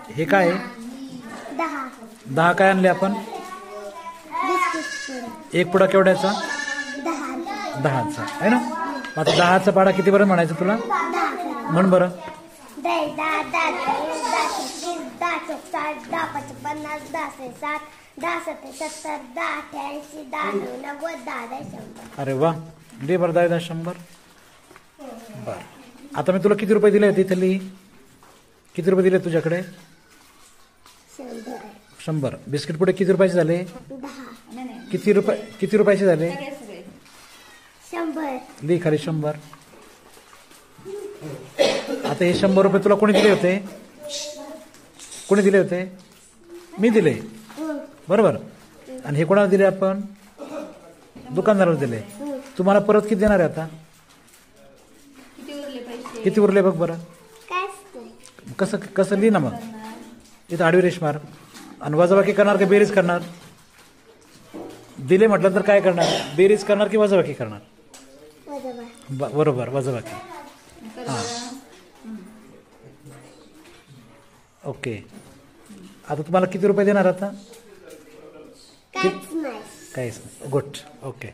हे काय आहे? 10. 10 काय आणले आपण? बिस्किट. एक पुडा केवढ्याचा? 10. 10चा आहे ना. आता 10चा पाडा किती पर्यंत म्हणायचं तुला? 10. म्हण बरं. 10, 10, 10, 10, 10, 10, 10, 5, 50, 10, 60, 10, 70, 10, 80, 10, 90, 10, 100. अरे वा, दे बरं 10, 100. बर, आता मी तुला किती रुपये दिले होते इथे लिही. किती रुपये दिले तुझ्याकडे? 100. 100. बिस्किट पुढे किती रुपयाचे झाले? 10. किती रुपयाचे झाले? 100. लिही खाली 100. आता हे 100 रुपये तुला कोणी दिले होते? कोणी दिले होते? मी दिले, बरोबर. आणि हे कोणाला दिले आपण? दुकानदाराला दिले. तुम्हाला परत किती देणार आहे आता? किती उरले बघ बरं. कसं कसं लिही ना मग. इथं आडवी रेष मार. आणि वजाबाकी करणार की बेरीज करणार? दिले म्हटलं तर काय करणार? बेरीज करणार की वजाबाकी करणार? बरोबर, वजाबाकी. हां, ओके. आता तुम्हाला किती रुपये देणार आता? काहीच नाही. काहीच नाही. Good, okay.